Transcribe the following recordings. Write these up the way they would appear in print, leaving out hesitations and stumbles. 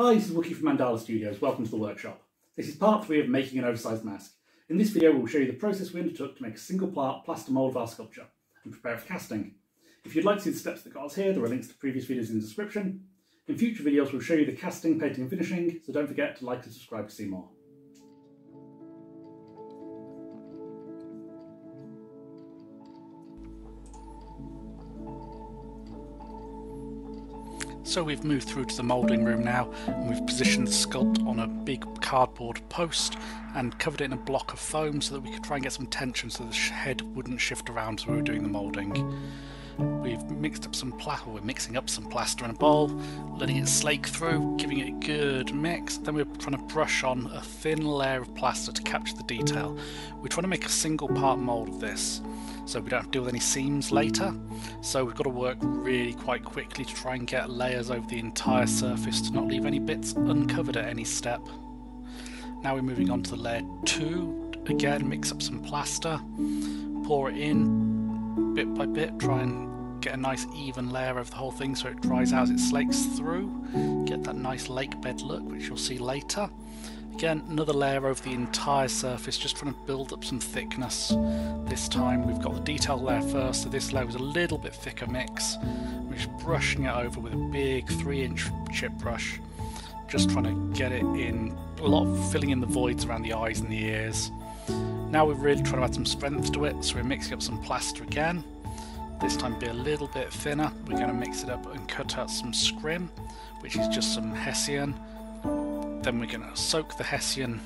Hi, this is Wookie from Mandala Studios. Welcome to the workshop. This is part 3 of making an oversized mask. In this video we'll show you the process we undertook to make a single part plaster mould of our sculpture and prepare it for casting. If you'd like to see the steps that got us here, there are links to previous videos in the description. In future videos we'll show you the casting, painting and finishing, so don't forget to like and subscribe to see more. So we've moved through to the moulding room now, and we've positioned the sculpt on a big cardboard post and covered it in a block of foam so that we could try and get some tension so the head wouldn't shift around as we were doing the moulding. We've mixed up some we're mixing up some plaster in a bowl, letting it slake through, giving it a good mix. Then we're trying to brush on a thin layer of plaster to capture the detail. We're trying to make a single part mould of this, so we don't have to deal with any seams later. So we've got to work really quite quickly to try and get layers over the entire surface to not leave any bits uncovered at any step. Now we're moving on to layer 2. Again, mix up some plaster, pour it in bit by bit, try and get a nice even layer over the whole thing so it dries out as it slakes through. Get that nice lake bed look, which you'll see later. Again, another layer over the entire surface, just trying to build up some thickness. This time we've got the detail layer first, so this layer was a little bit thicker mix. We're just brushing it over with a big 3-inch chip brush, just trying to get it in, a lot of filling in the voids around the eyes and the ears. Now we're really trying to add some strength to it, so we're mixing up some plaster again. This time be a little bit thinner. We're going to mix it up and cut out some scrim, which is just some hessian. Then we're going to soak the hessian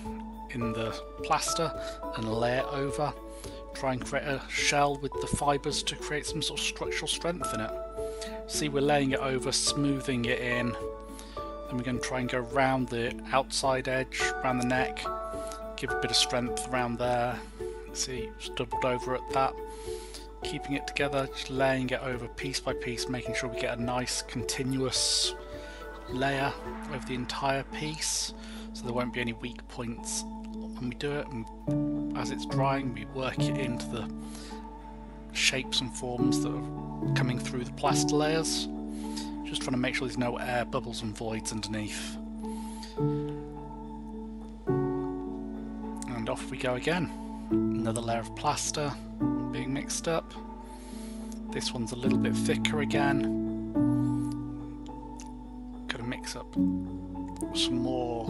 in the plaster and lay it over. Try and create a shell with the fibres to create some sort of structural strength in it. See, we're laying it over, smoothing it in. Then we're going to try and go around the outside edge, around the neck, give a bit of strength around there. See, just doubled over at that. Keeping it together, just laying it over piece by piece, making sure we get a nice continuous layer over the entire piece so there won't be any weak points when we do it. And as it's drying, we work it into the shapes and forms that are coming through the plaster layers, just trying to make sure there's no air bubbles and voids underneath. And off we go again. Another layer of plaster being mixed up. This one's a little bit thicker again. Gonna mix up some more,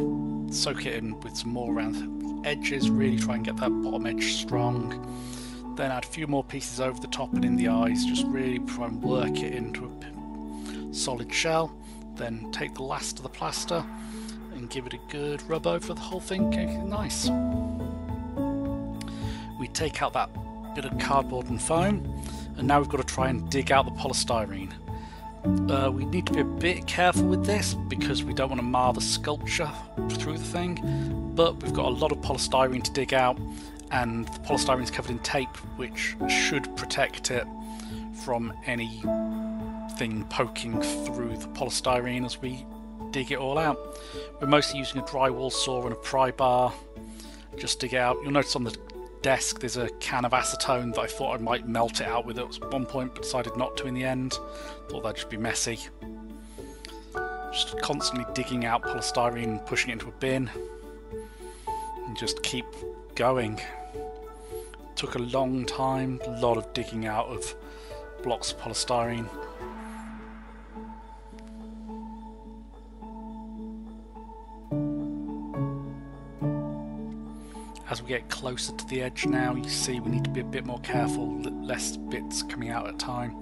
soak it in with some more around the edges, really try and get that bottom edge strong. Then add a few more pieces over the top and in the eyes, just really try and work it into a solid shell. Then take the last of the plaster and give it a good rub over the whole thing, make it nice. We take out that bit of cardboard and foam, and now we've got to try and dig out the polystyrene. We need to be a bit careful with this because we don't want to mar the sculpture through the thing, but we've got a lot of polystyrene to dig out, and the polystyrene is covered in tape which should protect it from anything poking through the polystyrene as we dig it all out. We're mostly using a drywall saw and a pry bar just to dig out. You'll notice on the desk there's a can of acetone that I thought I might melt it out with at one point, but decided not to in the end. Thought that'd just be messy. Just constantly digging out polystyrene and pushing it into a bin and just keep going. Took a long time, a lot of digging out of blocks of polystyrene. As we get closer to the edge now, you see we need to be a bit more careful, less bits coming out at a time.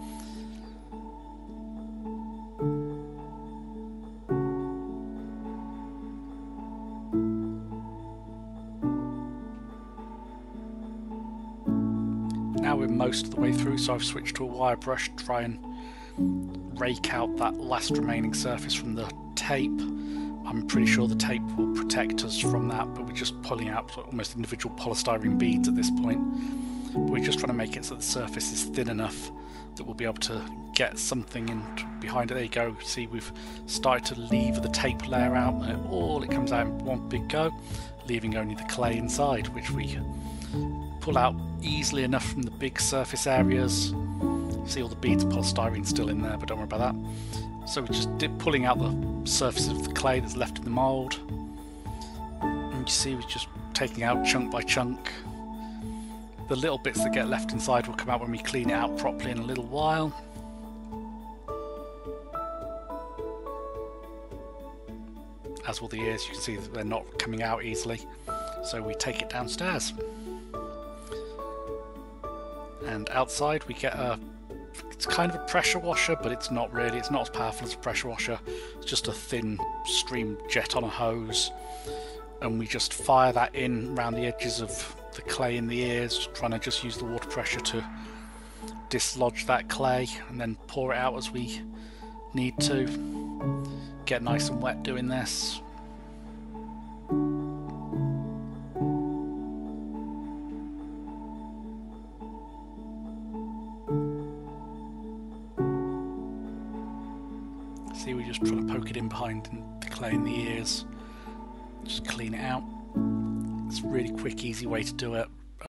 Now we're most of the way through, so I've switched to a wire brush to try and rake out that last remaining surface from the tape. I'm pretty sure the tape will protect us from that, but we're just pulling out almost individual polystyrene beads at this point. But we're just trying to make it so the surface is thin enough that we'll be able to get something in behind it. There you go. See, we've started to lever the tape layer out, and all it comes out in one big go, leaving only the clay inside, which we pull out easily enough from the big surface areas. See all the beads of polystyrene still in there, but don't worry about that. So we're just pulling out the surface of the clay that's left in the mould. And you see we're just taking out chunk by chunk. The little bits that get left inside will come out when we clean it out properly in a little while. As will the ears, you can see that they're not coming out easily. So we take it downstairs. And outside we get it's kind of a pressure washer, but it's not really, it's not as powerful as a pressure washer. It's just a thin stream jet on a hose. And we just fire that in around the edges of the clay in the ears, trying to just use the water pressure to dislodge that clay, and then pour it out as we need to. Get nice and wet doing this. See, we're just trying to poke it in behind the clay in the ears. Just clean it out. It's a really quick, easy way to do it.